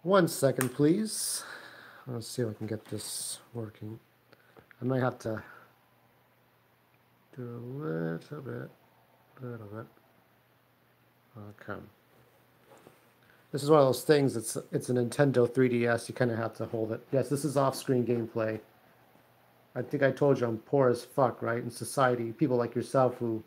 1 second, please. Let's see if I can get this working. I might have to do a little bit. Okay. This is one of those things. It's a Nintendo 3DS. You kind of have to hold it. Yes, this is off-screen gameplay. I think I told you I'm poor as fuck, right? In society, people like yourself who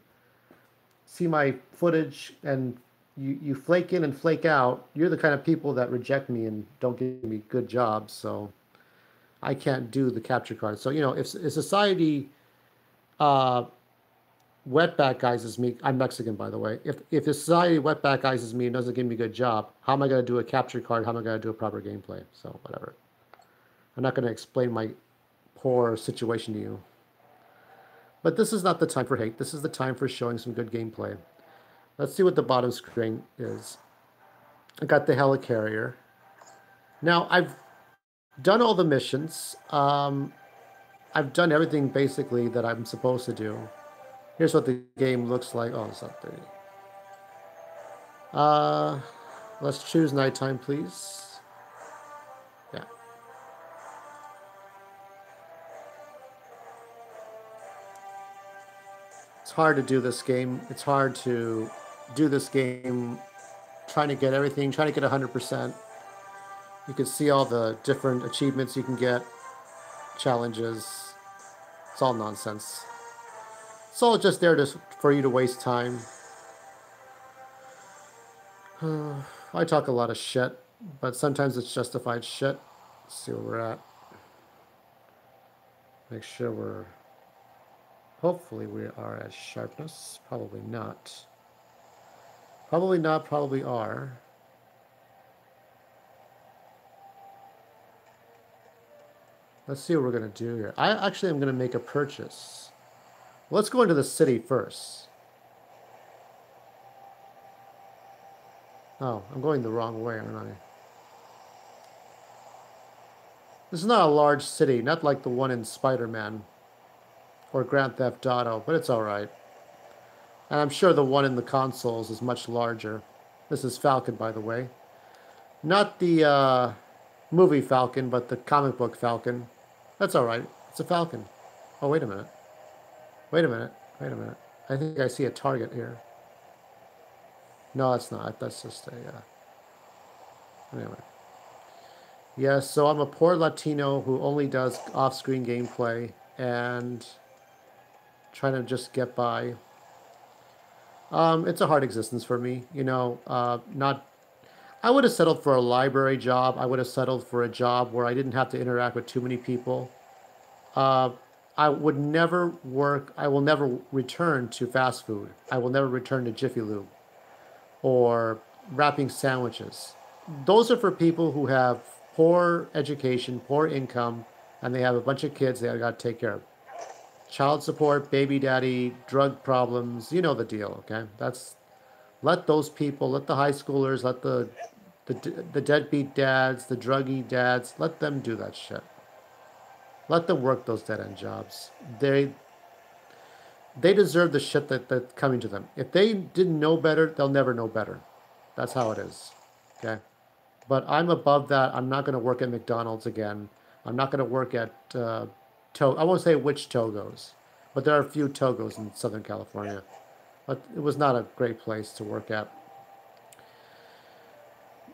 see my footage and you flake in and flake out. You're the kind of people that reject me and don't give me good jobs. So I can't do the capture card. So, if society uh, wetback guises me, I'm Mexican, by the way. If the society wetback guises me and doesn't give me a good job, how am I going to do a capture card? How am I going to do a proper gameplay? So, whatever. I'm not going to explain my poor situation to you. But this is not the time for hate. This is the time for showing some good gameplay. Let's see what the bottom screen is. I got the helicarrier. Now, I've done all the missions. I've done everything basically that I'm supposed to do. Here's what the game looks like. Oh, it's not 30. Let's choose nighttime, please. Yeah. It's hard to do this game. It's hard to do this game trying to get everything, trying to get 100%. You can see all the different achievements you can get, challenges. It's all nonsense. It's all just there for you to waste time. I talk a lot of shit, but sometimes it's justified shit. Let's see where we're at. Make sure we're... Hopefully we are at sharpness. Probably not. Probably not, probably are. Let's see what we're going to do here. I actually am going to make a purchase. Let's go into the city first. Oh, I'm going the wrong way, aren't I? This is not a large city, not like the one in Spider-Man or Grand Theft Auto, but it's all right. And I'm sure the one in the consoles is much larger. This is Falcon, by the way. Not the movie Falcon, but the comic book Falcon. That's all right. It's a Falcon. Oh, wait a minute. Wait a minute. Wait a minute. I think I see a target here. No, it's not. That's just a... Anyway. Yes, so I'm a poor Latino who only does off-screen gameplay and trying to just get by. It's a hard existence for me, not... I would have settled for a library job. I would have settled for a job where I didn't have to interact with too many people. I would never work... I will never return to fast food. I will never return to Jiffy Lube or wrapping sandwiches. Those are for people who have poor education, poor income, and they have a bunch of kids they got to take care of. Child support, baby daddy, drug problems, you know the deal, okay? Let those people, let the high schoolers, let the deadbeat dads, the druggy dads, let them do that shit. Let them work those dead-end jobs. They deserve the shit that's coming to them. If they didn't know better, they'll never know better. That's how it is, okay? But I'm above that. I'm not going to work at McDonald's again. I'm not going to work at I won't say which Togos, but there are a few Togos in Southern California. But it was not a great place to work at.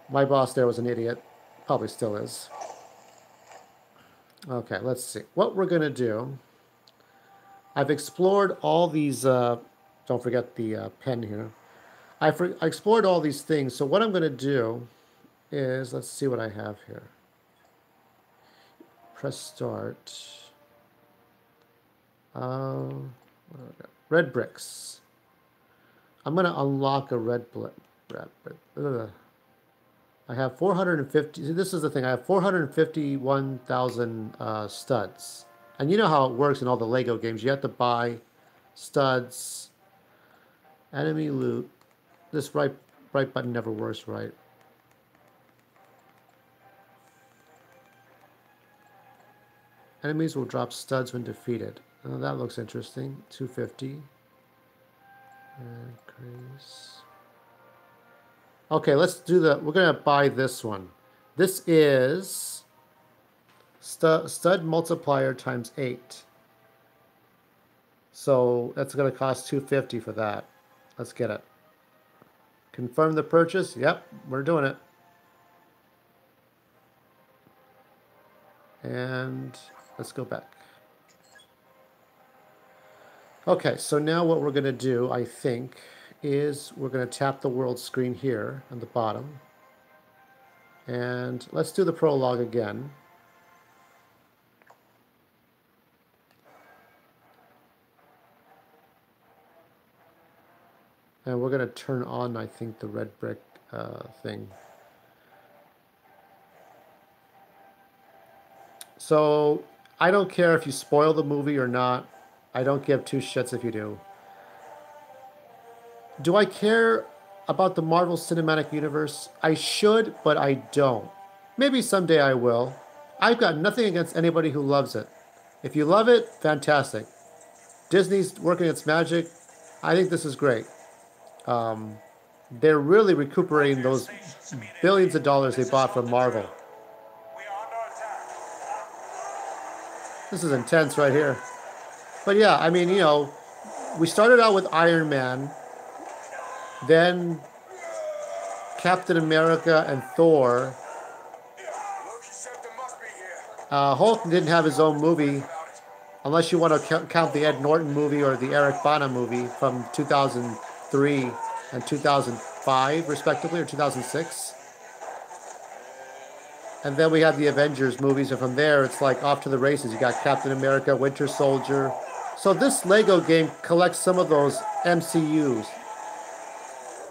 My boss there was an idiot. Probably still is. Okay, let's see. What we're going to do... I've explored all these... don't forget the pen here. I explored all these things. So what I'm going to do is... Let's see what I have here. Press start. Red bricks. I'm going to unlock a red brick. I have 450... This is the thing. I have 451,000 studs. And you know how it works in all the Lego games. You have to buy studs, enemy loot. This right button never works right. Enemies will drop studs when defeated. Oh, that looks interesting. 250. Increase. Okay, let's do we're going to buy this one. This is stud multiplier times 8. So that's going to cost $250 for that. Let's get it. Confirm the purchase. Yep, we're doing it. And let's go back. Okay, so now what we're going to do, I think, is we're going to tap the world screen here on the bottom. And let's do the prologue again. And we're going to turn on, I think, the red brick thing. So I don't care if you spoil the movie or not. I don't give two shits if you do. Do I care about the Marvel Cinematic Universe? I should, but I don't. Maybe someday I will. I've got nothing against anybody who loves it. If you love it, fantastic. Disney's working its magic. I think this is great. They're really recuperating those billions of dollars they bought from Marvel. This is intense right here. But yeah, I mean, you know, we started out with Iron Man, then Captain America and Thor. Hulk didn't have his own movie, unless you want to count the Ed Norton movie or the Eric Bana movie from 2003 and 2005, respectively, or 2006. And then we have the Avengers movies, and from there, it's like off to the races. You got Captain America, Winter Soldier. So this Lego game collects some of those MCUs.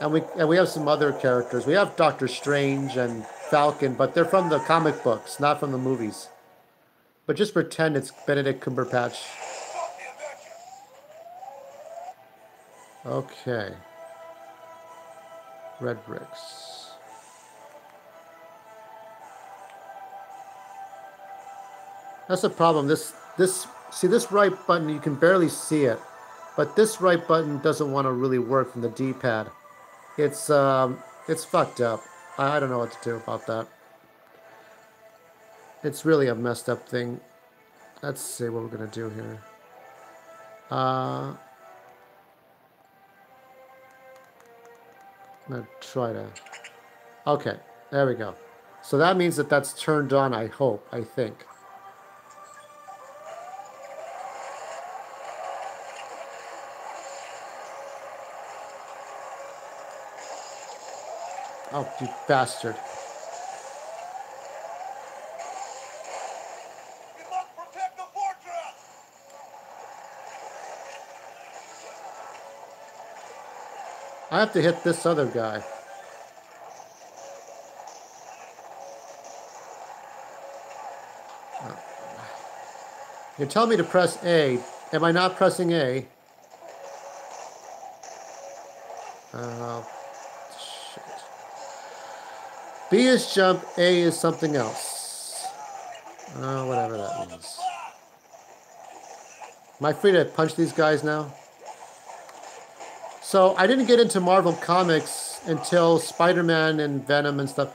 And we have some other characters. We have Doctor Strange and Falcon, but they're from the comic books, not from the movies. But just pretend it's Benedict Cumberbatch. Okay. Red bricks. That's the problem. See this right button, you can barely see it, but this right button doesn't want to really work from the D-pad. It's fucked up. I don't know what to do about that. It's really a messed up thing. Let's see what we're gonna do here. I'm gonna try to. Okay, there we go. So that means that that's turned on. I hope. I think. Oh, you bastard. We must protect the fortress! I have to hit this other guy. Oh. You tell me to press A. Am I not pressing A? B is jump, A is something else. Whatever that means. Am I free to punch these guys now? So I didn't get into Marvel Comics until Spider-Man and Venom and stuff.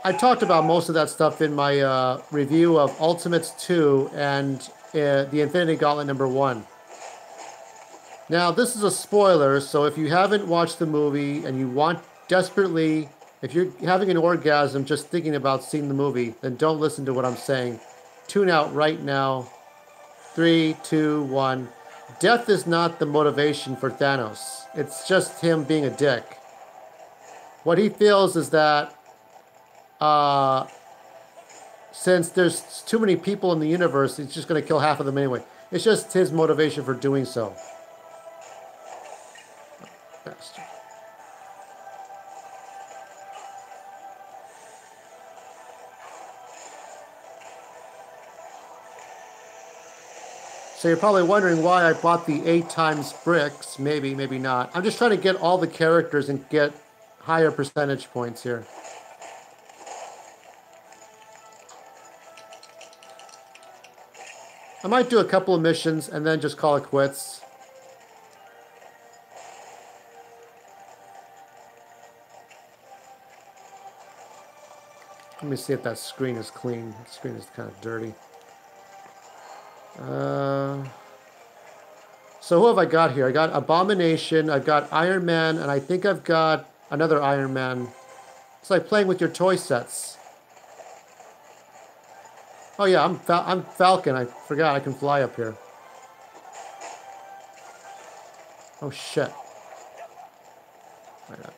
I talked about most of that stuff in my review of Ultimates 2 and the Infinity Gauntlet #1. Now, this is a spoiler, so if you haven't watched the movie and you want desperately... If you're having an orgasm just thinking about seeing the movie, then don't listen to what I'm saying. Tune out right now. 3, 2, 1. Death is not the motivation for Thanos. It's just him being a dick. What he feels is that since there's too many people in the universe, he's just going to kill half of them anyway. It's just his motivation for doing so. Bastard. So you're probably wondering why I bought the 8 times bricks. Maybe, maybe not. I'm just trying to get all the characters and get higher percentage points here. I might do a couple of missions and then just call it quits. Let me see if that screen is clean. The screen is kind of dirty. So who have I got here? I got Abomination, I've got Iron Man, and I think I've got another Iron Man. It's like playing with your toy sets. Oh yeah, I'm Falcon. I forgot I can fly up here. Oh shit. Right up.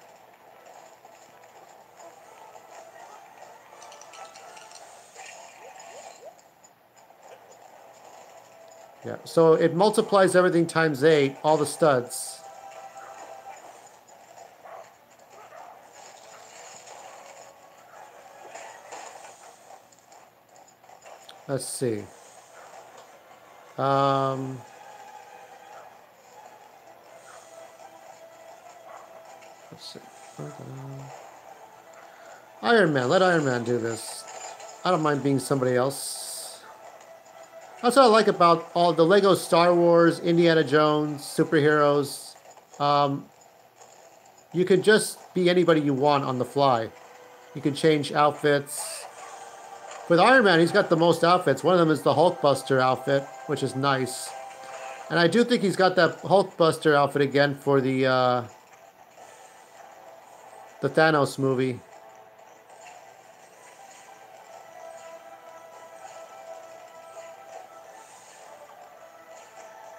Yeah, so it multiplies everything times 8, all the studs. Let's see. Let's see. Iron Man. Let Iron Man do this. I don't mind being somebody else. That's what I like about all the Lego Star Wars, Indiana Jones, superheroes. You can just be anybody you want on the fly. You can change outfits. With Iron Man, he's got the most outfits. One of them is the Hulkbuster outfit, which is nice. And I do think he's got that Hulkbuster outfit again for the Thanos movie.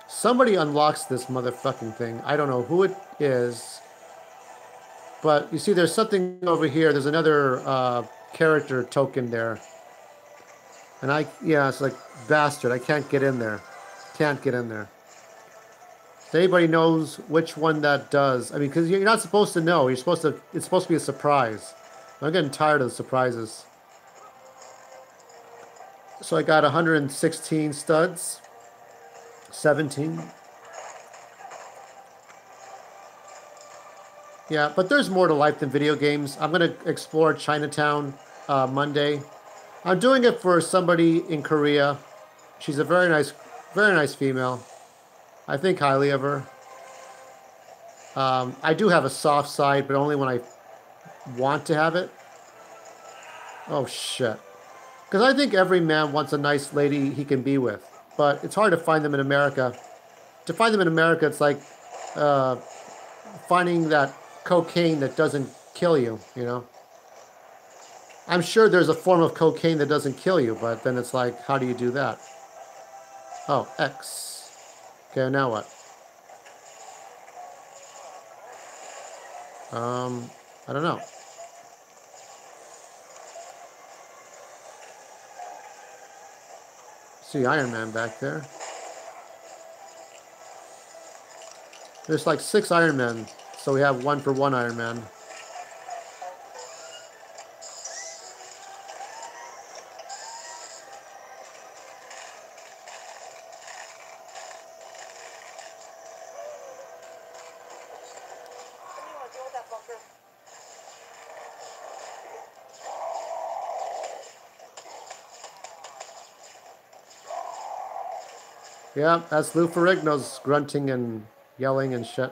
Somebody unlocks this motherfucking thing. I don't know who it is. But you see, there's something over here. There's another character token there. And yeah, it's like, bastard, I can't get in there. Can't get in there. If anybody knows which one that does, I mean, because you're not supposed to know. It's supposed to be a surprise. I'm getting tired of the surprises. So I got 116 studs. 17. Yeah, but there's more to life than video games. I'm going to explore Chinatown Monday. I'm doing it for somebody in Korea. She's a very nice female. I think highly of her. I do have a soft side, but only when I want to have it. Oh, shit. Because I think every man wants a nice lady he can be with. But it's hard to find them in America. To find them in America, it's like finding that cocaine that doesn't kill you, you know? I'm sure there's a form of cocaine that doesn't kill you, but then it's like, how do you do that? Oh, X. Okay, now what? I don't know. See Iron Man back there. There's like 6 Iron Men, so we have 1 for 1 Iron Man. Yeah, that's Lou Ferrigno's grunting and yelling and shit.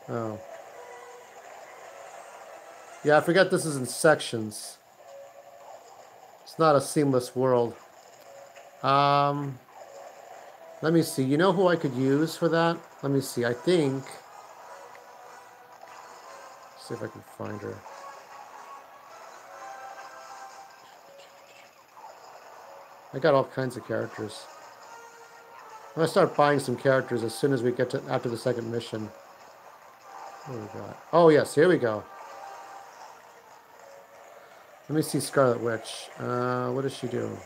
Oh. Yeah, I forget this is in sections. It's not a seamless world. Let me see. You know who I could use for that? Let me see. I think... Let's see if I can find her. I got all kinds of characters. I'm gonna start buying some characters as soon as we get to after the second mission. What do we got? Oh yes, here we go. Let me see Scarlet Witch. What does she do?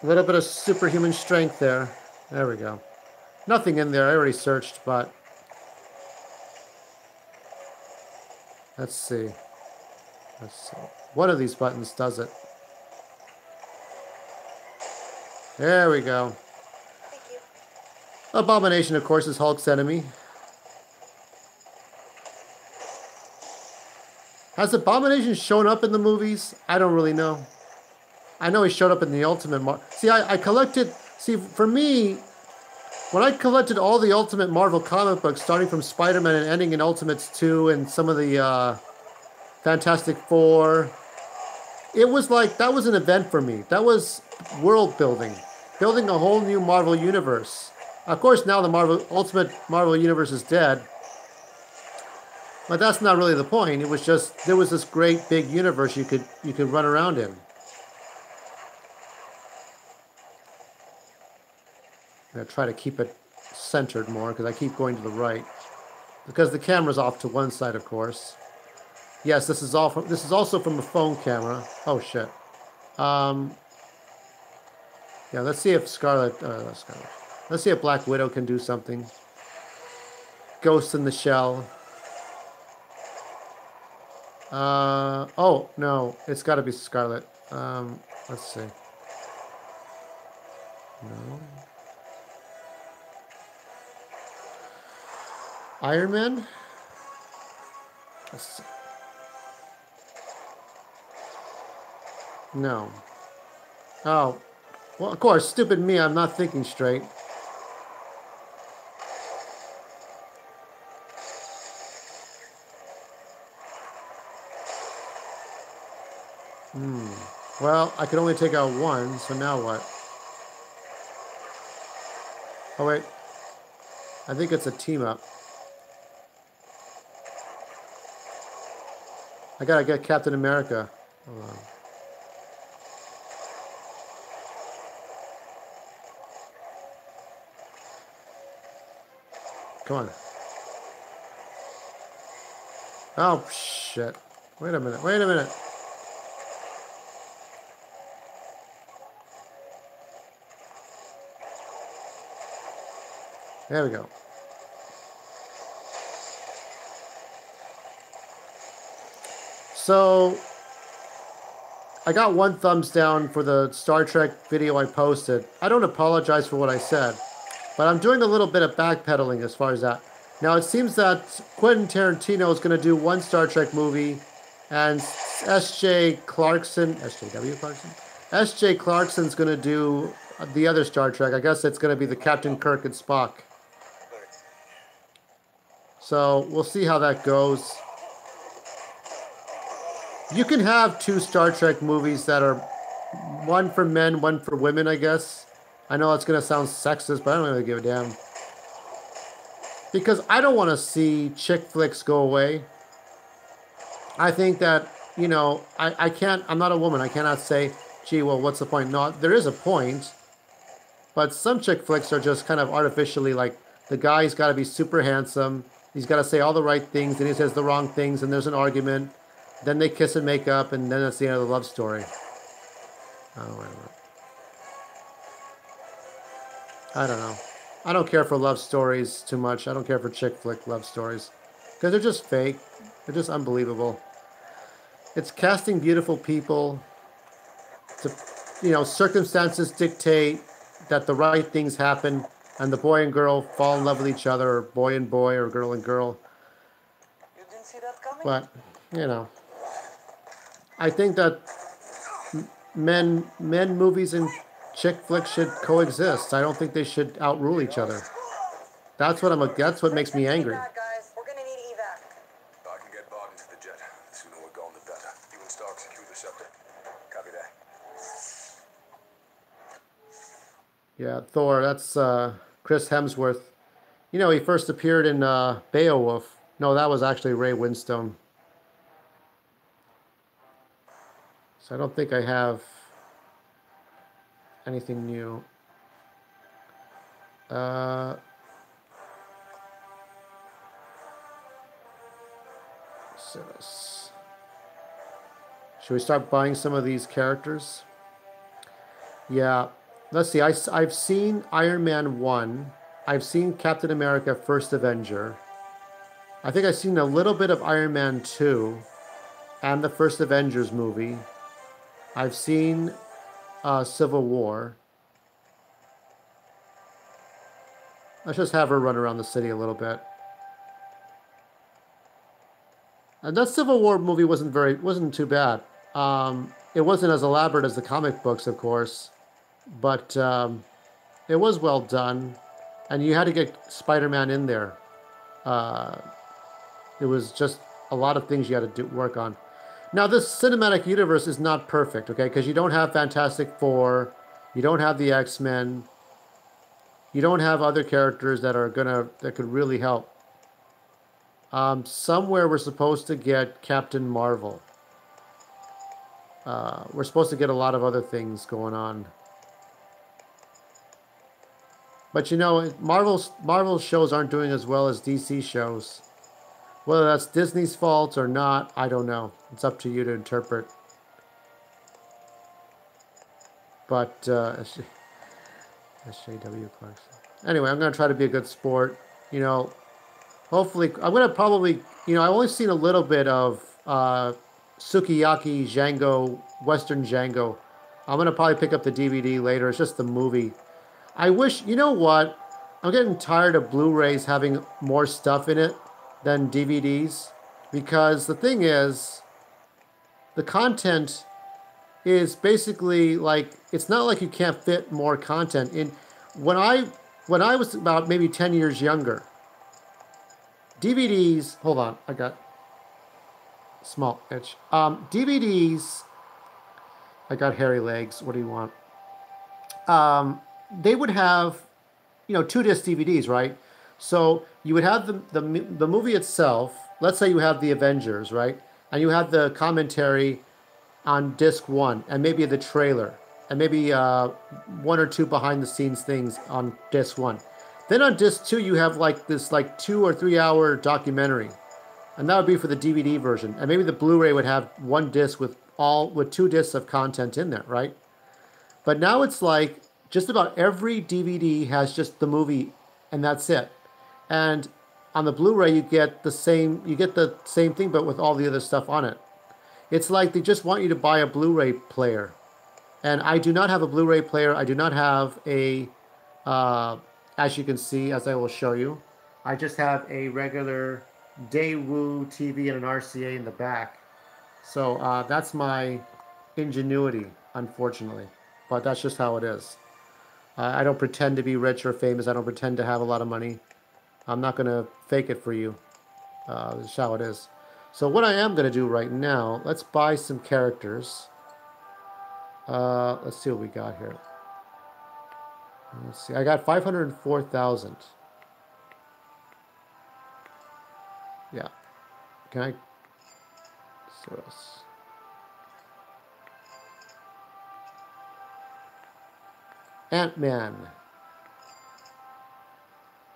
A little bit of superhuman strength there. There we go. Nothing in there. I already searched, but let's see. Let's see. One of these buttons does it. There we go. Thank you. Abomination, of course, is Hulk's enemy. Has Abomination shown up in the movies? I don't really know. I know he showed up in the Ultimate See, I collected... See, for me, when I collected all the Ultimate Marvel comic books, starting from Spider-Man and ending in Ultimates 2 and some of the Fantastic Four, it was like, that was an event for me. That was world building. Building a whole new Marvel universe. Of course, now the Ultimate Marvel universe is dead. But that's not really the point. It was just, there was this great big universe you could run around in. I'm going to try to keep it centered more because I keep going to the right. Because the camera's off to one side, of course. Yes, this is also from a phone camera. Oh shit. Yeah, let's see if let's see if Black Widow can do something. Ghost in the Shell. Oh no, it's got to be Scarlet. Let's see. No. Iron Man? Let's see. No. Oh. Well, of course, stupid me, I'm not thinking straight. Well, I could only take out one, so now what? Oh, wait. I think it's a team up. I gotta get Captain America. Hold on. Come on. Oh, shit. Wait a minute. Wait a minute. There we go. So, I got one thumbs down for the Star Trek video I posted. I don't apologize for what I said, but I'm doing a little bit of backpedaling as far as that. Now, it seems that Quentin Tarantino is going to do one Star Trek movie, and S.J. Clarkson, S.J.W. Clarkson? S.J. Clarkson's going to do the other Star Trek. I guess it's going to be the Captain Kirk and Spock. So, we'll see how that goes. You can have two Star Trek movies that are one for men, one for women, I guess. I know it's going to sound sexist, but I don't really give a damn. Because I don't want to see chick flicks go away. I think that, you know, I can't, I'm not a woman. I cannot say, gee, well, what's the point? No, there is a point. But some chick flicks are just kind of artificially like, the guy's got to be super handsome. He's got to say all the right things, and he says the wrong things, and there's an argument. Then they kiss and make up, and then that's the end of the love story. Oh, I don't know. I don't care for love stories too much. I don't care for chick flick love stories. Because they're just fake. They're just unbelievable. It's casting beautiful people. To, you know, circumstances dictate that the right things happen, and the boy and girl fall in love with each other, or boy and boy, or girl and girl. You didn't see that coming? But, you know, I think that men movies and chick flicks should coexist. I don't think they should outrule each other. That's what makes me angry. Guys, we're gonna need evac. I can get Barton to the jet. The sooner we're gone, the better. You and Stark secure the scepter. Copy that. Yeah, Thor, that's Chris Hemsworth. You know, he first appeared in Beowulf. No, that was actually Ray Winstone. So I don't think I have anything new. Should we start buying some of these characters? Yeah. Let's see. I've seen Iron Man 1. I've seen Captain America First Avenger. I think I've seen a little bit of Iron Man 2 and the first Avengers movie. I've seen Civil War. Let's just have her run around the city a little bit. And that Civil War movie wasn't too bad. It wasn't as elaborate as the comic books, of course, but it was well done, and you had to get Spider-Man in there. Uh, it was just a lot of things you had to work on. Now, this cinematic universe is not perfect, okay? Because you don't have Fantastic Four, you don't have the X-Men, you don't have other characters that could really help. Somewhere we're supposed to get Captain Marvel. We're supposed to get a lot of other things going on. But you know, Marvel shows aren't doing as well as DC shows. Whether that's Disney's fault or not, I don't know. It's up to you to interpret. But SJW Clarkson. Anyway, I'm gonna try to be a good sport. You know, hopefully, I'm gonna probably. You know, I've only seen a little bit of Sukiyaki Django, Western Django. I'm gonna probably pick up the DVD later. It's just the movie. I wish, you know what? I'm getting tired of Blu-rays having more stuff in it than DVDs, because the thing is, the content is basically like, it's not like you can't fit more content in. When I was about maybe 10 years younger, DVDs, hold on, I got small itch. DVDs, I got hairy legs. What do you want? They would have, you know, 2-disc DVDs, right? So you would have the movie itself. Let's say you have the Avengers, right? And you have the commentary on disc 1, and maybe the trailer, and maybe 1 or 2 behind the scenes things on disc 1. Then on disc 2, you have like this 2 or 3 hour documentary, and that would be for the DVD version. And maybe the Blu-ray would have 1 disc with 2 discs of content in there, right? But now it's like just about every DVD has just the movie, and that's it. And on the Blu-ray, you get the same thing, but with all the other stuff on it. It's like they just want you to buy a Blu-ray player. And I do not have a Blu-ray player. I do not have a, as you can see, as I will show you, I just have a regular Daewoo TV and an RCA in the back. So that's my ingenuity, unfortunately. But that's just how it is. I don't pretend to be rich or famous. I don't pretend to have a lot of money. I'm not going to fake it for you. This is how it is. So what I am going to do right now, let's buy some characters. Let's see what we got here. Let's see. I got 504,000. Yeah. Can I? So Ant-Man.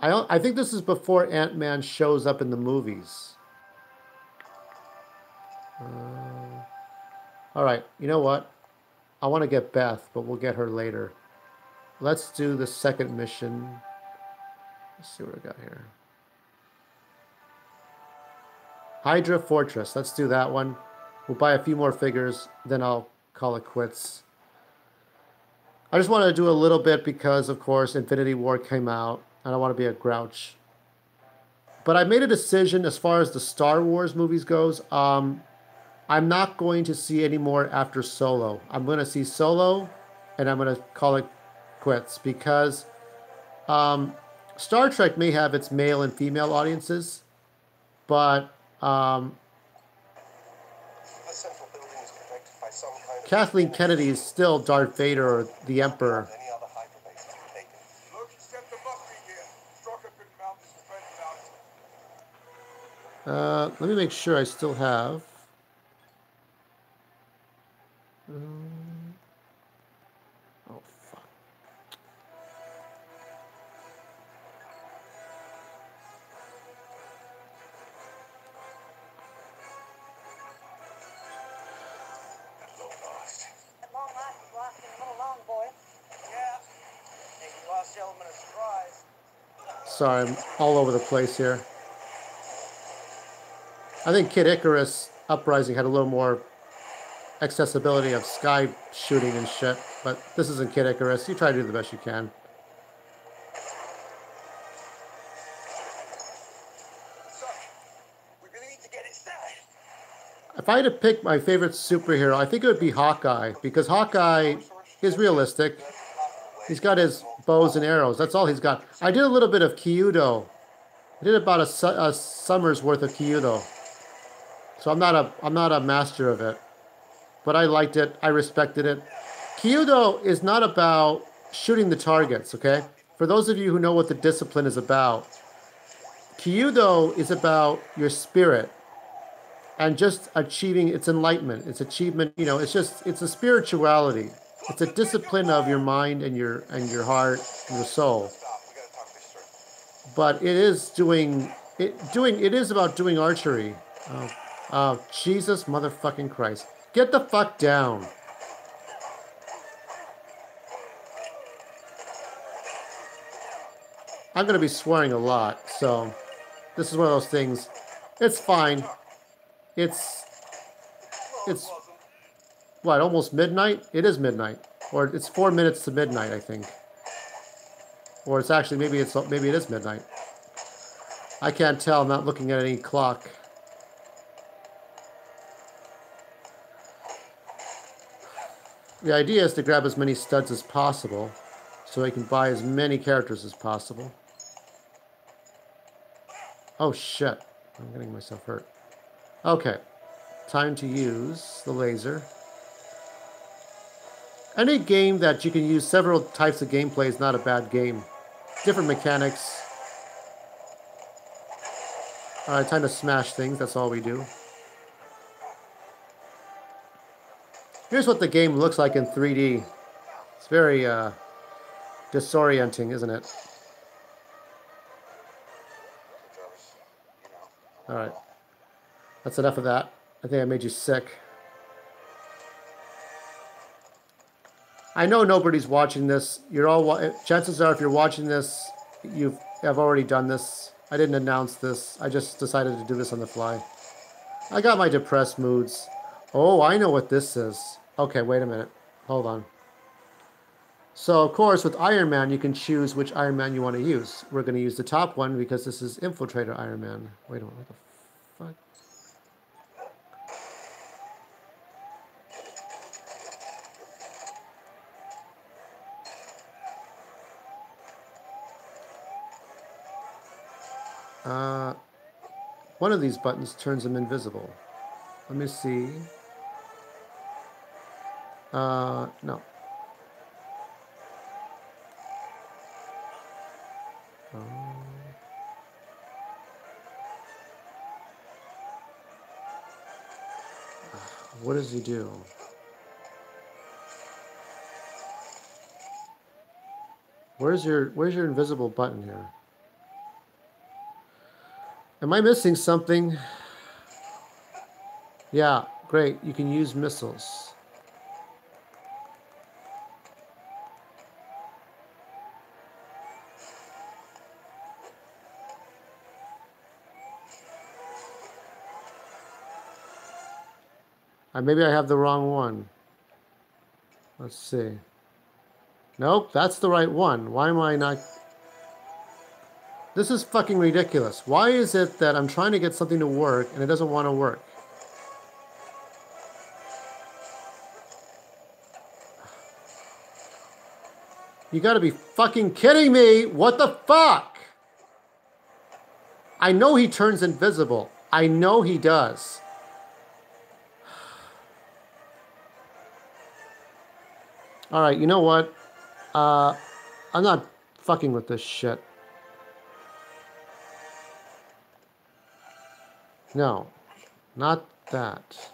I think this is before Ant-Man shows up in the movies. All right, you know what? I want to get Beth, but we'll get her later. Let's do the second mission. Let's see what I got here. Hydra Fortress. Let's do that one. We'll buy a few more figures, then I'll call it quits. I just wanted to do a little bit because, of course, Infinity War came out. I don't want to be a grouch. But I made a decision as far as the Star Wars movies goes. I'm not going to see any more after Solo. I'm going to see Solo, and I'm going to call it quits because Star Trek may have its male and female audiences, but Kathleen Kennedy is still Darth Vader or the Emperor. Let me make sure I still have. Oh, fuck. At long last, you lasting a little long, boy. Yeah. Think you lost the element of surprise. Sorry, I'm all over the place here. I think Kid Icarus Uprising had a little more accessibility of sky shooting and shit, but this isn't Kid Icarus. You try to do the best you can. So, we really need to get inside. If I had to pick my favorite superhero, I think it would be Hawkeye, because Hawkeye is realistic. He's got his bows and arrows. That's all he's got. I did a little bit of Kyudo. I did about a summer's worth of Kyudo. So I'm not a master of it, but I liked it. I respected it. Kyudo is not about shooting the targets, okay? For those of you who know what the discipline is about, Kyudo is about your spirit and just achieving its enlightenment, its achievement. You know, it's a spirituality. It's a discipline of your mind and your heart and your soul. But it is about doing archery. Oh, Jesus motherfucking Christ. Get the fuck down. I'm going to be swearing a lot, so this is one of those things. It's fine. It's what, almost midnight? It is midnight. Or it's 4 minutes to midnight, I think. Or it's actually, maybe it is midnight. I can't tell. I'm not looking at any clock. The idea is to grab as many studs as possible so I can buy as many characters as possible. Oh shit. I'm getting myself hurt. Okay. Time to use the laser. Any game that you can use several types of gameplay is not a bad game. Different mechanics. Alright, time to smash things. That's all we do. Here's what the game looks like in 3D. It's very disorienting, isn't it? Alright. That's enough of that. I think I made you sick. I know nobody's watching this. You're all chances are if you're watching this, you have already done this. I didn't announce this. I just decided to do this on the fly. I got my depressed moods. Oh, I know what this is. Okay, wait a minute. Hold on. So, of course, with Iron Man, you can choose which Iron Man you want to use. We're going to use the top one because this is Infiltrator Iron Man. Wait a minute. What the fuck? One of these buttons turns him invisible. Let me see. No. What does he do? Where's your invisible button here? Am I missing something? Yeah, great. You can use missiles. Maybe I have the wrong one. Let's see. Nope, that's the right one. Why am I not... This is fucking ridiculous. Why is it that I'm trying to get something to work and it doesn't want to work? You gotta be fucking kidding me! What the fuck? I know he turns invisible. I know he does. Alright, you know what? I'm not fucking with this shit. No, not that.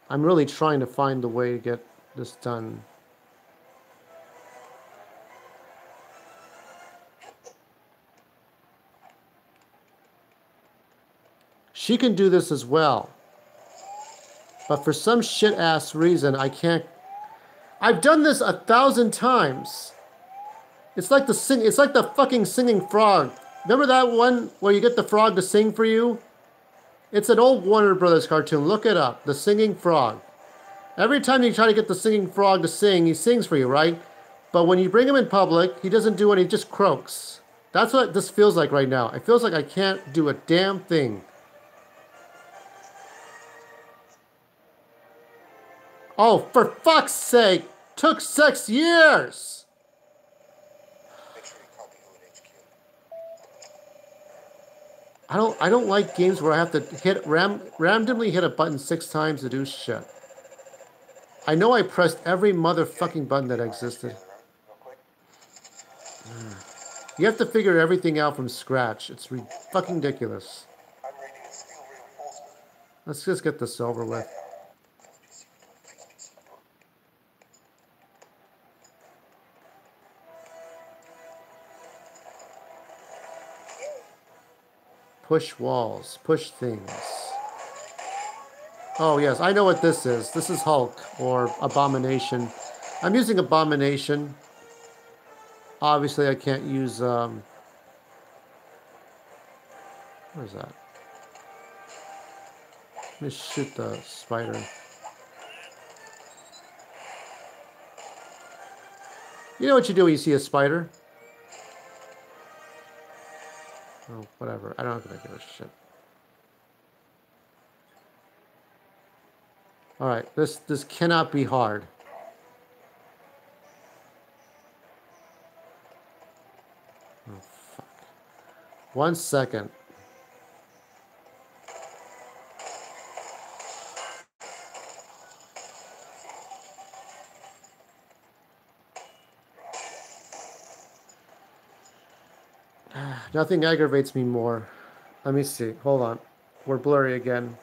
I'm really trying to find the way to get this done. She can do this as well. But for some shit-ass reason, I can't... I've done this 1,000 times. It's like the fucking singing frog. Remember that one where you get the frog to sing for you? It's an old Warner Brothers cartoon. Look it up. The singing frog. Every time you try to get the singing frog to sing, he sings for you, right? But when you bring him in public, he doesn't do any, he just croaks. That's what this feels like right now. It feels like I can't do a damn thing. Oh, for fuck's sake! Took 6 years! Make sure you copy who at HQ. I don't like games where I have to randomly hit a button 6 times to do shit. I know I pressed every motherfucking button that existed. Real quick. You have to figure everything out from scratch. It's fucking ridiculous. I'm reading a steel reinforcement. Let's just get this over with. Push walls, push things. Oh yes, I know what this is. This is Hulk or Abomination. I'm using Abomination. Obviously I can't use what is that? Let me shoot the spider. You know what you do when you see a spider? Oh, whatever. I don't give a shit. All right, this cannot be hard. Oh fuck! 1 second. Nothing aggravates me more. Let me see. Hold on. We're blurry again.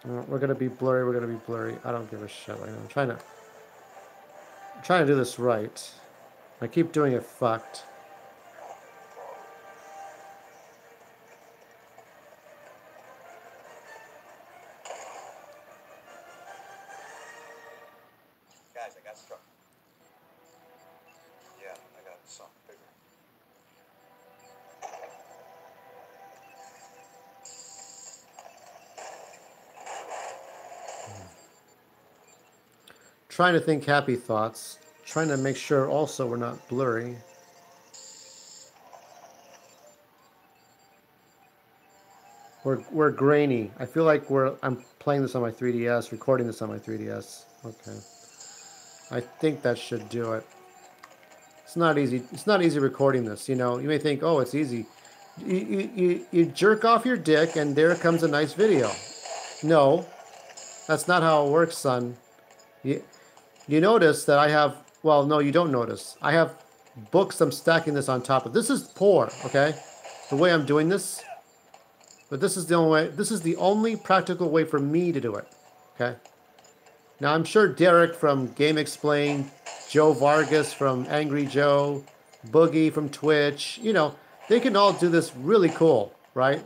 We're gonna be blurry. We're gonna be blurry. I don't give a shit. I'm trying to do this right. I keep doing it fucked. Guys, I got struck. Yeah, I got something bigger. Trying to think happy thoughts. Trying to make sure also we're not blurry. We're grainy. I feel like I'm playing this on my 3DS, recording this on my 3DS. Okay. I think that should do it. It's not easy. It's not easy recording this. You know, you may think, oh, it's easy. You jerk off your dick and there comes a nice video. No, that's not how it works, son. You notice that I have, well, no, you don't notice. I have books I'm stacking this on top of. This is poor, okay? The way I'm doing this. But this is the only way, this is the only practical way for me to do it, okay? Now, I'm sure Derek from Game Explain, Joe Vargas from Angry Joe, Boogie from Twitch, you know, they can all do this really cool, right?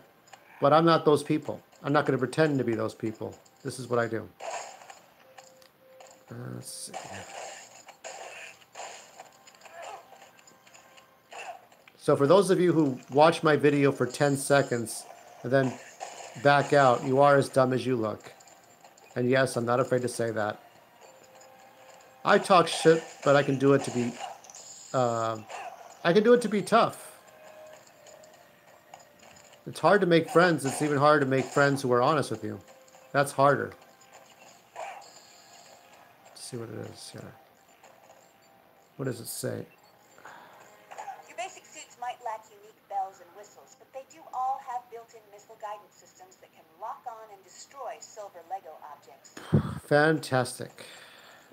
But I'm not those people. I'm not going to pretend to be those people. This is what I do. Let's see. So for those of you who watch my video for 10 seconds and then back out, you are as dumb as you look. And yes, I'm not afraid to say that. I talk shit, but I can do it to be, tough. It's hard to make friends. It's even harder to make friends who are honest with you. That's harder. Let's see what it is here. What does it say? Your basic suits might lack unique bells and whistles, but they do all have built-in missile guidance systems that can lock on and destroy silver Lego objects. Fantastic.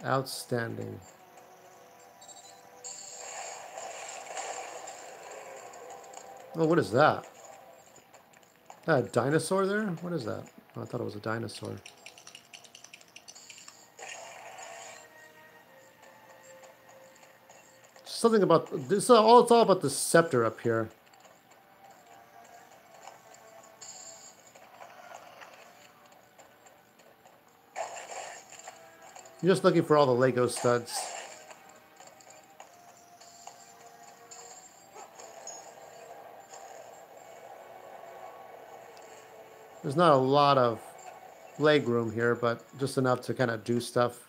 Outstanding. Oh, what is that? A dinosaur there? What is that? Oh, I thought it was a dinosaur. Something about this. It's all about the scepter up here. I'm just looking for all the Lego studs. There's not a lot of leg room here, but just enough to kind of do stuff.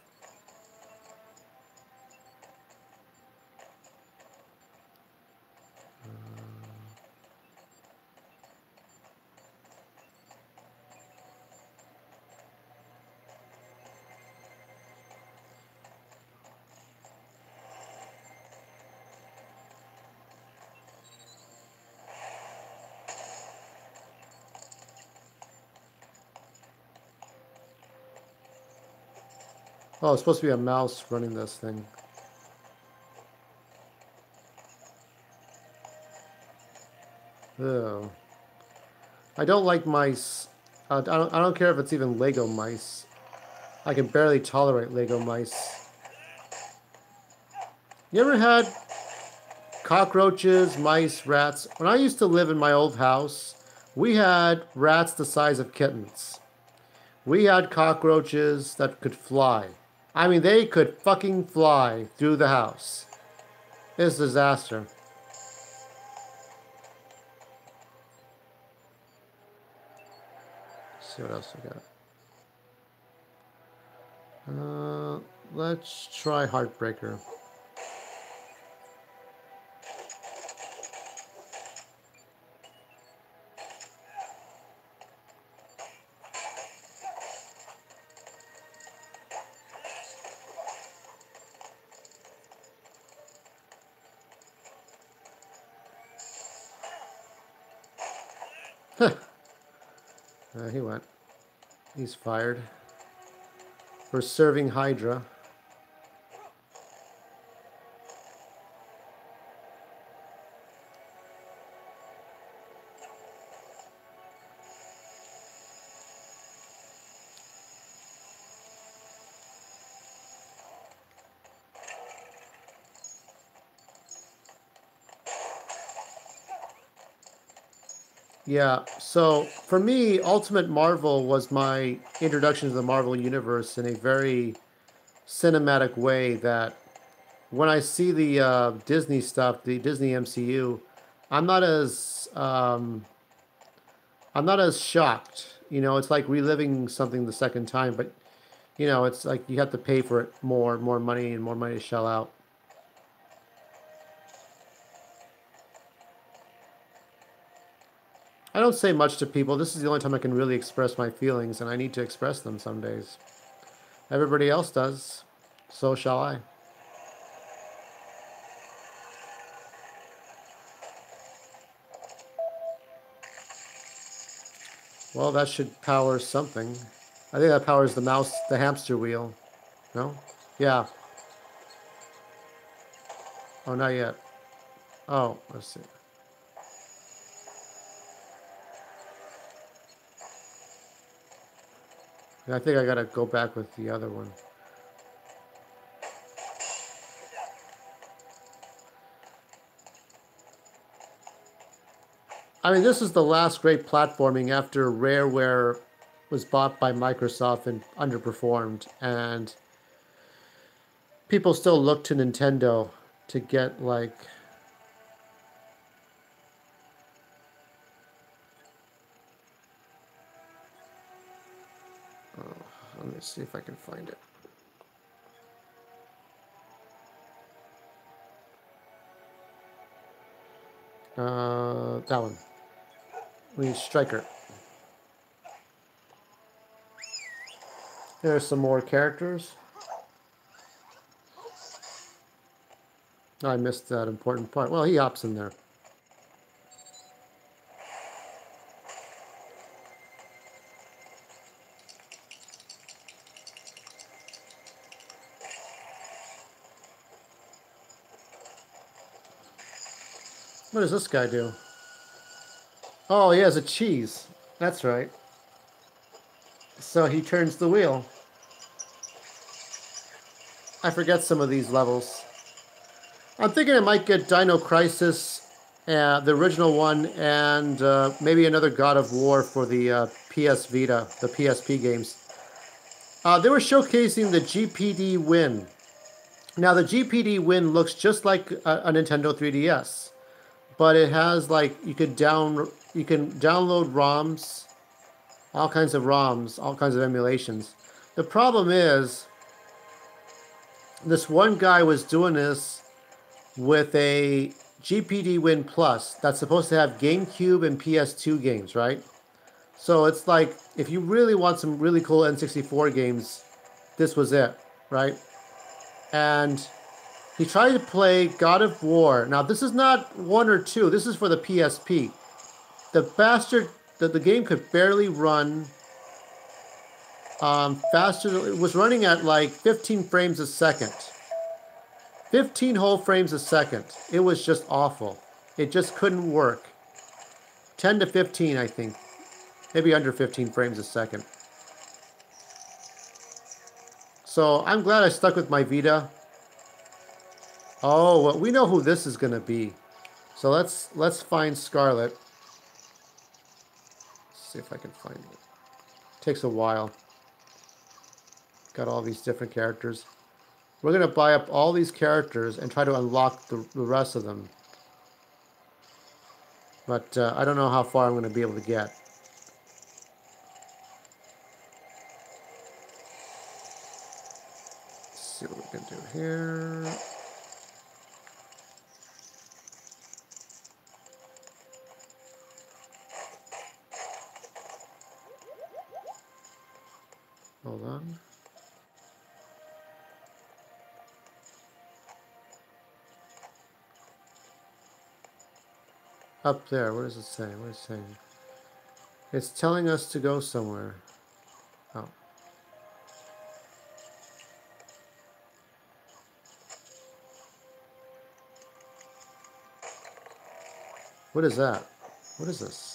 Oh, it's supposed to be a mouse running this thing. Oh. I don't like mice. I don't care if it's even Lego mice. I can barely tolerate Lego mice. You ever had cockroaches, mice, rats? When I used to live in my old house, we had rats the size of kittens. We had cockroaches that could fly. I mean, they could fucking fly through the house. It's a disaster. Let's see what else we got. Let's try Heartbreaker. He went. He's fired for serving Hydra. Yeah, so for me, Ultimate Marvel was my introduction to the Marvel Universe in a very cinematic way that when I see the Disney stuff, the Disney MCU, I'm not as I'm not as shocked. You know, it's like reliving something the second time, but you know, it's like you have to pay for it more money and more money to shell out. I don't say much to people. This is the only time I can really express my feelings, and I need to express them some days. Everybody else does. So shall I. Well, that should power something. I think that powers the mouse, the hamster wheel. No? Yeah. Oh, not yet. Oh, let's see. I think I gotta go back with the other one. I mean, this is the last great platforming after Rareware was bought by Microsoft and underperformed, and people still look to Nintendo to get like let me see if I can find it. That one. We need Striker. There's some more characters. I missed that important part. Well, he hops in there. What does this guy do? Oh, he has a cheese. That's right. So he turns the wheel. I forget some of these levels. I'm thinking I might get Dino Crisis, the original one, and maybe another God of War for the PS Vita, the PSP games. They were showcasing the GPD Win. Now, the GPD Win looks just like a Nintendo 3DS, but it has like you can download ROMs all kinds of ROMs, all kinds of emulations. The problem is, this one guy was doing this with a GPD Win Plus that's supposed to have GameCube and PS2 games, right? So it's like, if you really want some really cool N64 games, this was it, right? And he tried to play God of War. Now, this is not 1 or 2. This is for the PSP. The bastard, the game could barely run faster. It was running at like 15 frames a second. 15 whole frames a second. It was just awful. It just couldn't work. 10 to 15, I think. Maybe under 15 frames a second. So I'm glad I stuck with my Vita. Oh, well, we know who this is going to be. So let's find Scarlet. Let's see if I can find it. Takes a while. Got all these different characters. We're going to buy up all these characters and try to unlock the rest of them. But I don't know how far I'm going to be able to get. Let's see what we can do here. Hold on. Up there, what does it say? What is it saying? It's telling us to go somewhere. Oh. What is that? What is this?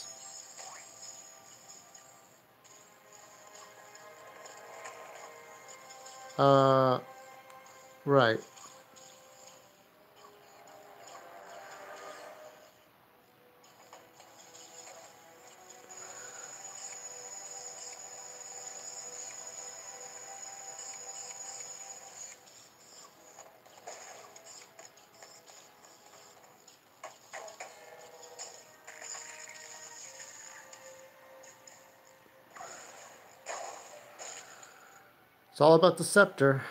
Right. It's all about the scepter.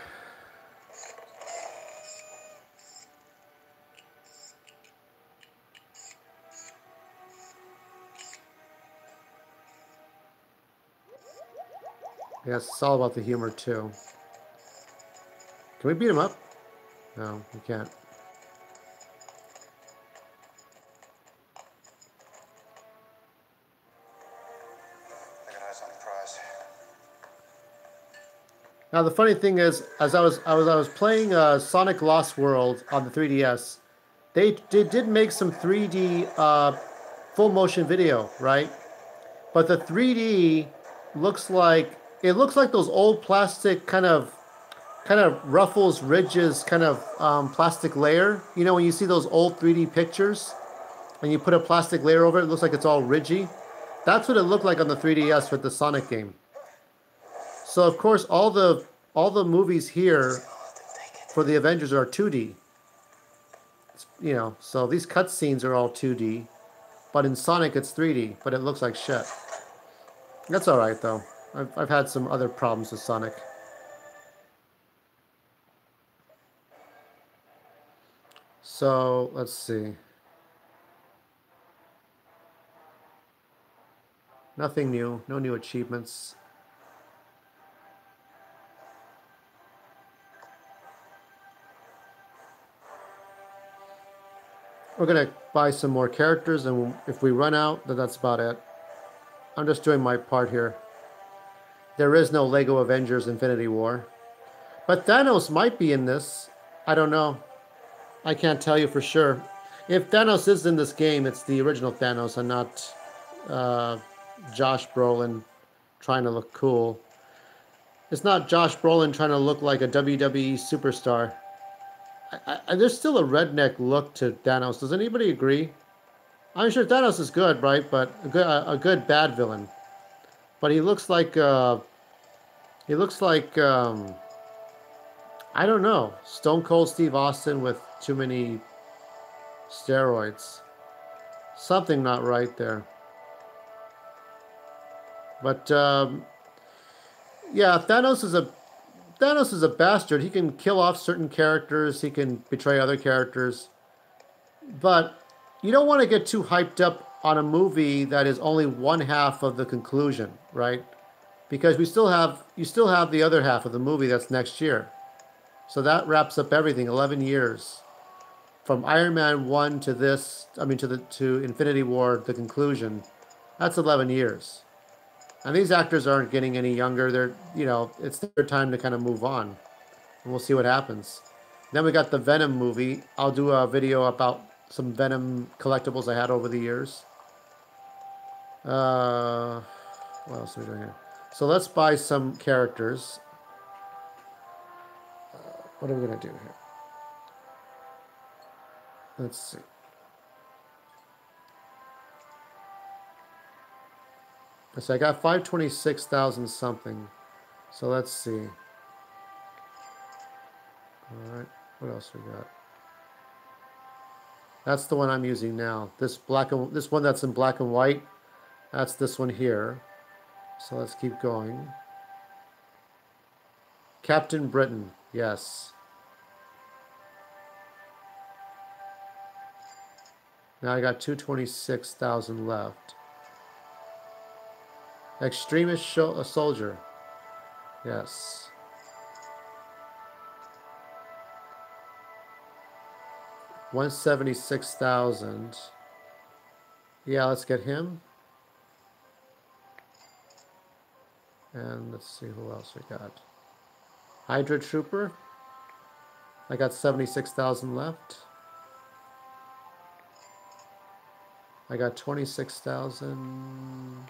Yes, it's all about the humor too. Can we beat him up? No, we can't. I got eyes on the prize. Now the funny thing is, as I was playing Sonic Lost World on the 3DS, they did make some 3D full motion video, right? But the 3D looks like those old plastic kind of ruffles, ridges, kind of plastic layer. You know, when you see those old 3D pictures and you put a plastic layer over it, it looks like it's all ridgy. That's what it looked like on the 3DS with the Sonic game. So of course all the movies here for the Avengers are 2D. You know, so these cutscenes are all 2D, but in Sonic it's 3D, but it looks like shit. That's all right though. I've had some other problems with Sonic. So let's see. Nothing new. No new achievements. We're gonna buy some more characters, and if we run out, then that's about it. I'm just doing my part here. There is no Lego Avengers Infinity War. But Thanos might be in this. I don't know. I can't tell you for sure. If Thanos is in this game, it's the original Thanos and not Josh Brolin trying to look cool. It's not Josh Brolin trying to look like a WWE superstar. There's still a redneck look to Thanos. Does anybody agree? I'm sure Thanos is good, right? But a good bad villain. But he looks like I don't know, Stone Cold Steve Austin with too many steroids. Something not right there. But yeah, Thanos is a bastard. He can kill off certain characters. He can betray other characters. But you don't want to get too hyped up on a movie that is only one half of the conclusion, right? Because you still have the other half of the movie that's next year. So that wraps up everything, 11 years. From Iron Man 1 to this, I mean to Infinity War, the conclusion. That's 11 years. And these actors aren't getting any younger. They're, you know, it's their time to kind of move on. And we'll see what happens. Then we got the Venom movie. I'll do a video about some Venom collectibles I had over the years. What else are we doing here? So let's buy some characters. What are we going to do here? Let's see. So I got 526,000 something. So let's see. All right. What else we got? That's the one I'm using now. This one that's in black and white. That's this one here. So let's keep going. Captain Britain. Yes. Now I got 226,000 left. Extremist soldier. Yes. $176,000. Yeah, let's get him. And let's see who else we got. Hydra Trooper. I got 76,000 left. I got 26,000.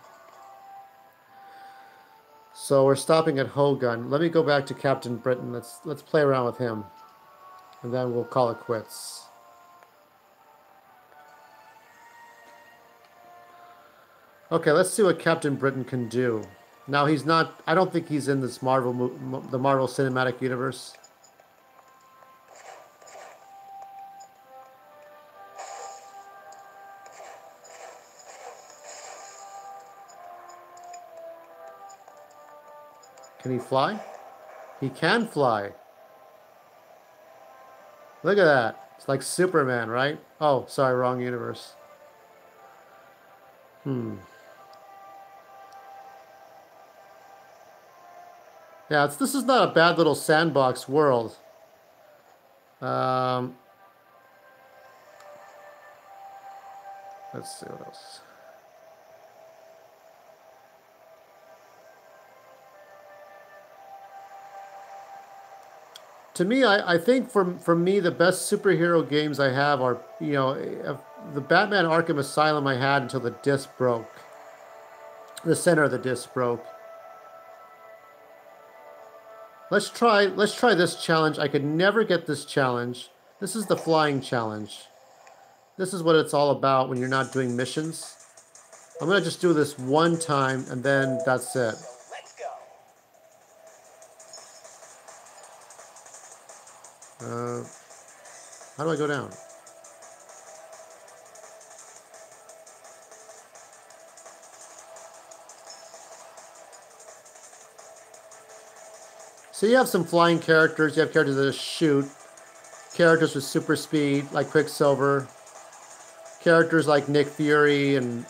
So we're stopping at Hogun. Let me go back to Captain Britain. Let's play around with him. And then we'll call it quits. Okay, let's see what Captain Britain can do. Now he's not, I don't think he's in this the Marvel Cinematic Universe. Can he fly? He can fly. Look at that. It's like Superman, right? Oh, sorry, wrong universe. Yeah, this is not a bad little sandbox world. Let's see what else. To me, I think for me, the best superhero games I have are, you know, the Batman Arkham Asylum I had until the disc broke. The center of the disc broke. Let's try this challenge. I could never get this challenge. This is the flying challenge. This is what it's all about when you're not doing missions. I'm gonna just do this one time and then that's it. Let's go. How do I go down? So you have some flying characters. You have characters that shoot. Characters with super speed, like Quicksilver. Characters like Nick Fury and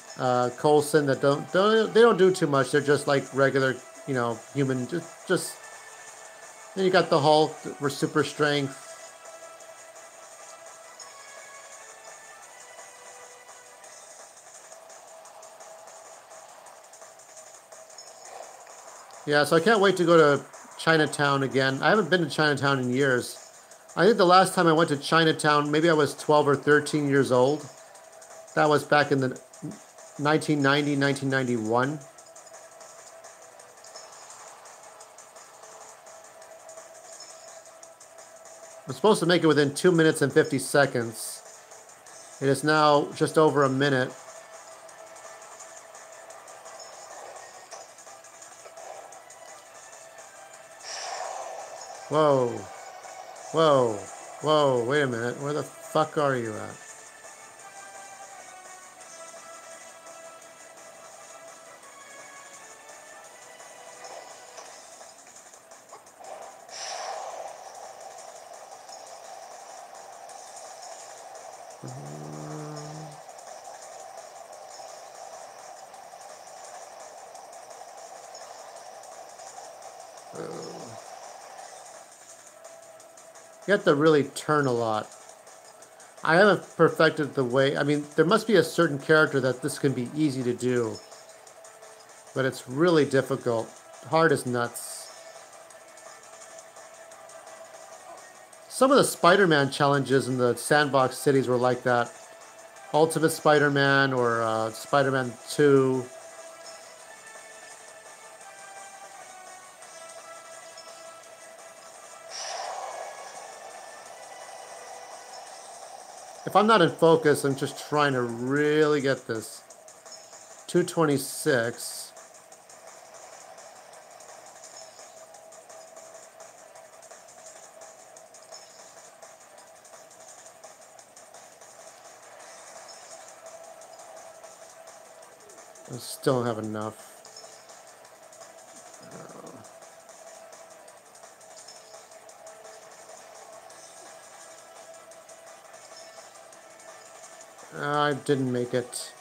Coulson that don't do too much. They're just like regular, you know, human. Just. Then you got the Hulk with super strength. Yeah, so I can't wait to go to Chinatown again. I haven't been to Chinatown in years. I think the last time I went to Chinatown, maybe I was 12 or 13 years old. That was back in the 1990, 1991. I'm supposed to make it within 2 minutes and 50 seconds. It is now just over a minute. Whoa. Whoa. Whoa. Wait a minute. Where the fuck are you at? You have to really turn a lot. I haven't perfected the way. I mean, there must be a certain character that this can be easy to do, but it's really difficult. Hard as nuts. Some of the Spider-Man challenges in the sandbox cities were like that. Ultimate Spider-Man or Spider-Man 2. If I'm not in focus, I'm just trying to really get this. 226. I still don't have enough. I didn't make it.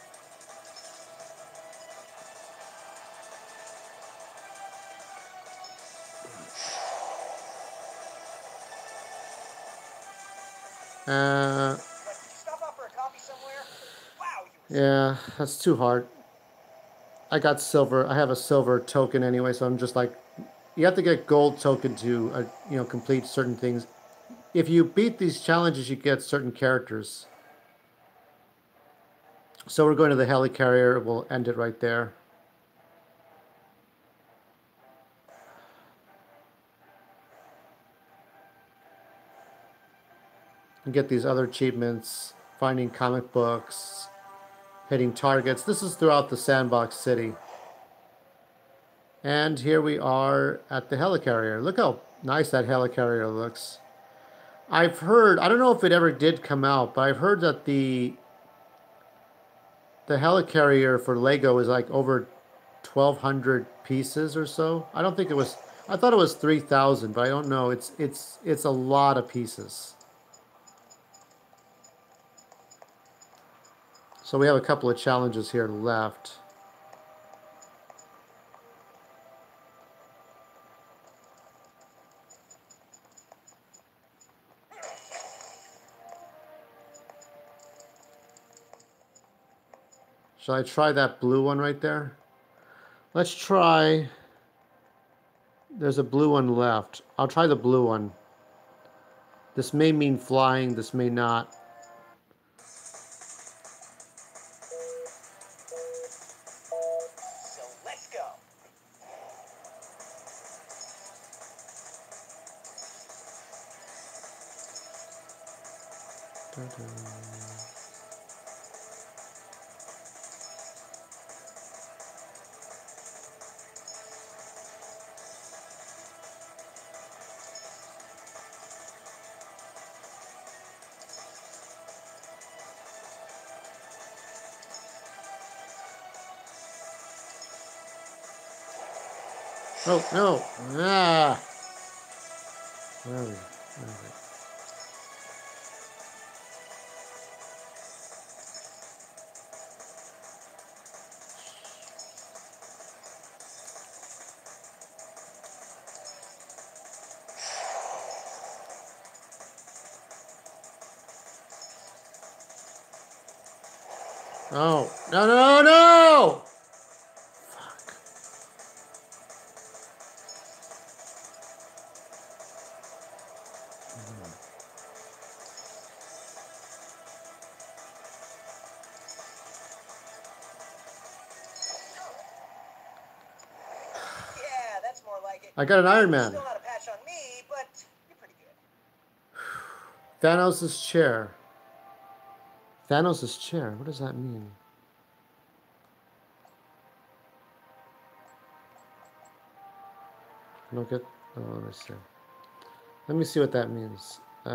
Stop off for a coffee somewhere? Wow, Yeah, that's too hard. I got silver. I have a silver token anyway, so I'm just like, you have to get gold token to, complete certain things. If you beat these challenges, you get certain characters. So we're going to the helicarrier. We'll end it right there. And get these other achievements, finding comic books, hitting targets. This is throughout the sandbox city. And here we are at the helicarrier. Look how nice that helicarrier looks. I've heard, I don't know if it ever did come out, but I've heard that the helicarrier for Lego is like over 1,200 pieces or so. I don't think it was, I thought it was 3,000, but I don't know. It's a lot of pieces. So we have a couple of challenges here left. Shall I try that blue one right there? Let's try... There's a blue one left. I'll try the blue one. This may mean flying, this may not. So let's go. Oh, no. Ah. Where are we? Where are we? Oh, no, no, no! Fuck. Yeah, that's more like it. I got an Iron Man. Still not a patch on me, but you're pretty good. Thanos' chair. Thanos' chair? What does that mean? I don't get... Oh, let me see. Let me see what that means. I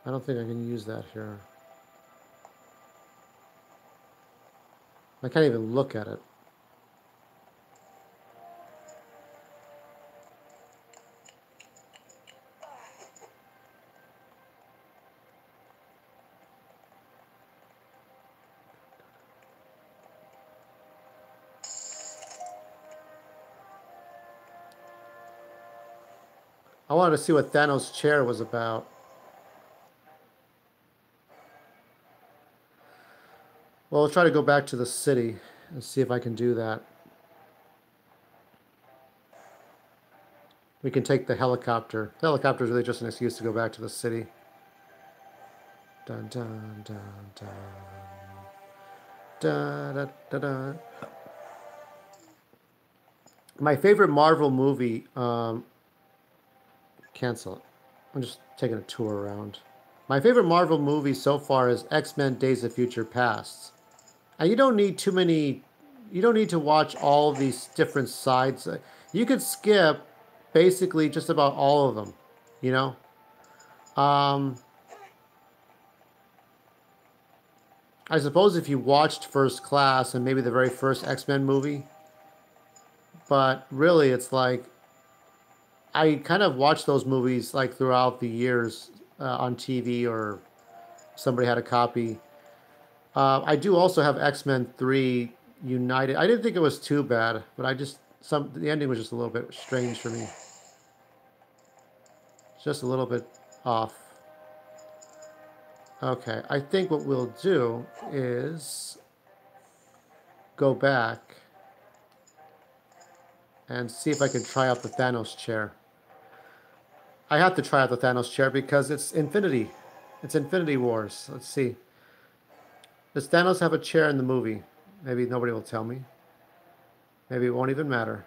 don't think I can use that here. I can't even look at it. I wanted to see what Thanos' chair was about. Well, I'll try to go back to the city and see if I can do that. We can take the helicopter. The helicopter is really just an excuse to go back to the city. Dun dun dun dun. Da, da, da, da. My favorite Marvel movie, cancel it. I'm just taking a tour around. My favorite Marvel movie so far is X-Men Days of Future Past. And you don't need too many, you don't need to watch all of these different sides. You could skip basically just about all of them, you know? Um, I suppose if you watched First Class and maybe the very first X-Men movie, but really it's like, I kind of watched those movies like throughout the years on TV or somebody had a copy. I do also have X-Men 3 United. I didn't think it was too bad, but the ending was just a little bit strange for me. It's just a little bit off. Okay, I think what we'll do is go back and see if I can try out the Thanos chair. I have to try out the Thanos chair because it's Infinity. It's Infinity Wars. Let's see. Does Thanos have a chair in the movie? Maybe nobody will tell me. Maybe it won't even matter.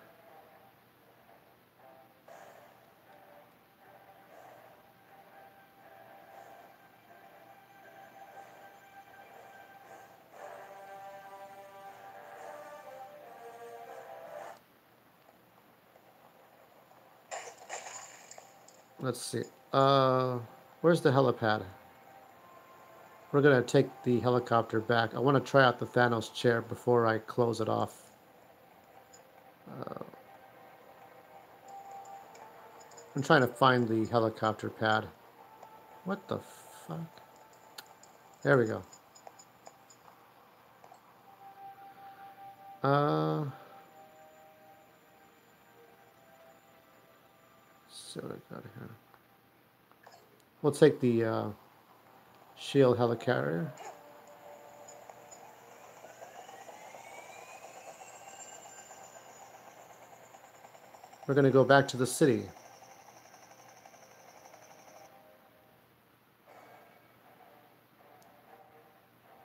Let's see. Where's the helipad? We're gonna take the helicopter back. I want to try out the Thanos chair before I close it off. I'm trying to find the helicopter pad. What the fuck? There we go. So what I got here. We'll take the Shield helicarrier. We're gonna go back to the city.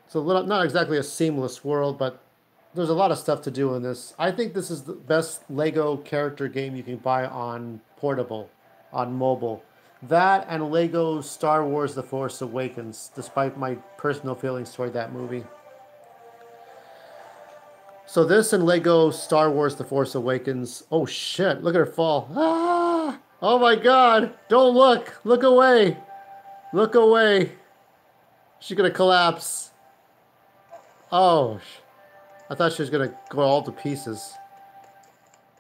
It's a little, not exactly a seamless world, but there's a lot of stuff to do in this. I think this is the best Lego character game you can buy on portable, on mobile. That and Lego Star Wars The Force Awakens, despite my personal feelings toward that movie. So this and Lego Star Wars The Force Awakens. Oh shit, look at her fall. Ah! Oh my god! Don't look! Look away! Look away! She's gonna collapse. Oh, I thought she was gonna go all to pieces.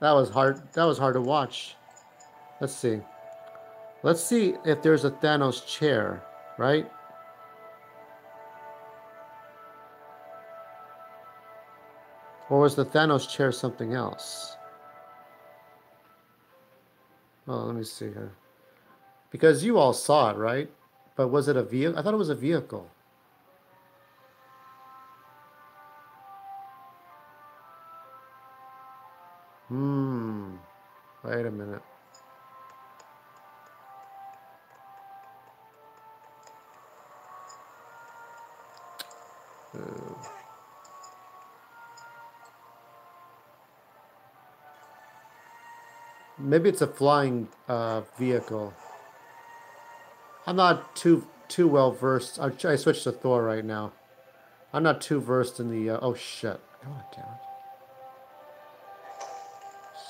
That was hard. That was hard to watch. Let's see. Let's see if there's a Thanos chair, right? Or was the Thanos chair something else? Oh, let me see here. Because you all saw it, right? But was it a vehicle? I thought it was a vehicle. Wait a minute. Maybe it's a flying vehicle. I'm not too well versed. I switched to Thor right now. I'm not too versed in the. Oh shit! God damn it!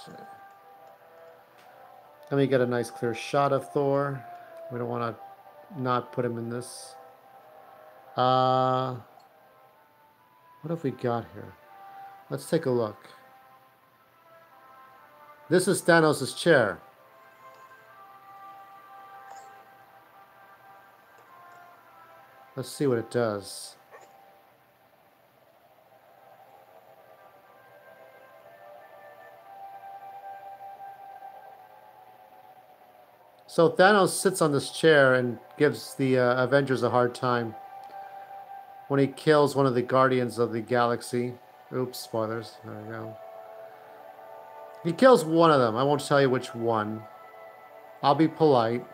Shit. Let me get a nice clear shot of Thor. We don't want to not put him in this. What have we got here? Let's take a look. This is Thanos' chair. Let's see what it does. So Thanos sits on this chair and gives the Avengers a hard time when he kills one of the Guardians of the Galaxy. Oops, spoilers. There we go. He kills one of them. I won't tell you which one. I'll be polite.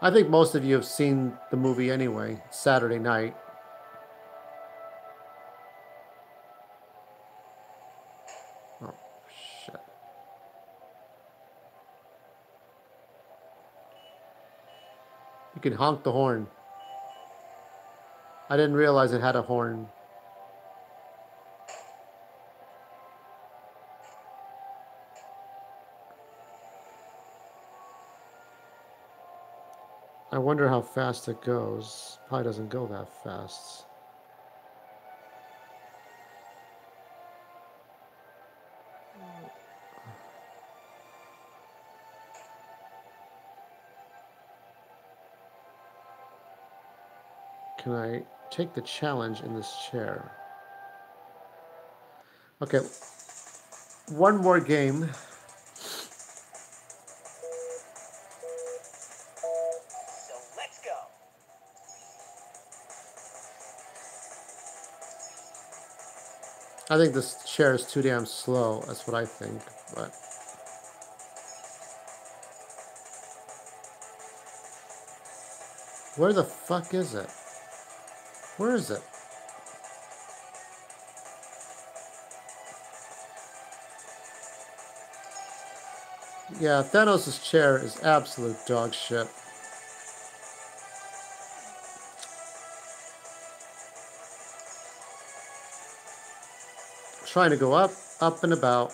I think most of you have seen the movie anyway. It's Saturday night. Oh, shit. You can honk the horn. I didn't realize it had a horn. I wonder how fast it goes. Probably doesn't go that fast. Can I take the challenge in this chair? Okay. One more game. So let's go. I think this chair is too damn slow. That's what I think. But where the fuck is it? Where is it? Yeah, Thanos' chair is absolute dog shit. Trying to go up, up and about.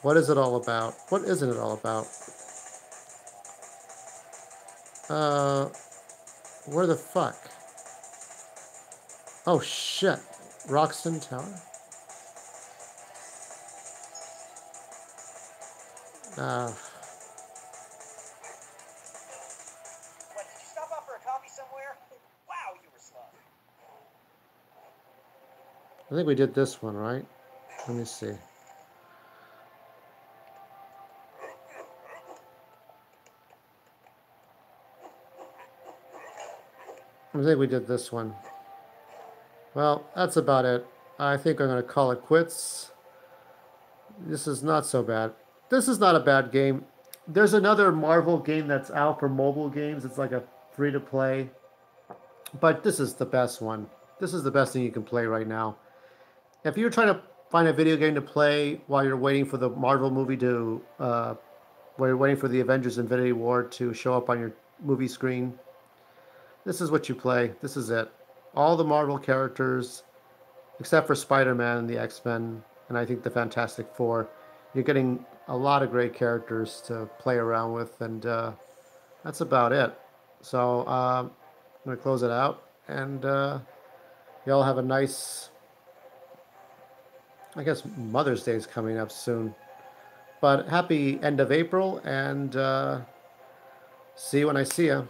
What is it all about? What isn't it all about? Where the fuck? Oh shit. Roxton Tower? What, did you stop off for a coffee somewhere? Wow, you were slow. I think we did this one, right? Let me see. I think we did this one. Well, that's about it. I think I'm going to call it quits. This is not so bad. This is not a bad game. There's another Marvel game that's out for mobile games. It's like a free-to-play. But this is the best one. This is the best thing you can play right now. If you're trying to find a video game to play while you're waiting for the Marvel movie to, while you're waiting for the Avengers Infinity War to show up on your movie screen, this is what you play. This is it. All the Marvel characters, except for Spider-Man and the X-Men, and I think the Fantastic Four. You're getting a lot of great characters to play around with, and that's about it. So I'm going to close it out, and y'all have a nice, I guess Mother's Day is coming up soon. But happy end of April, and see you when I see you.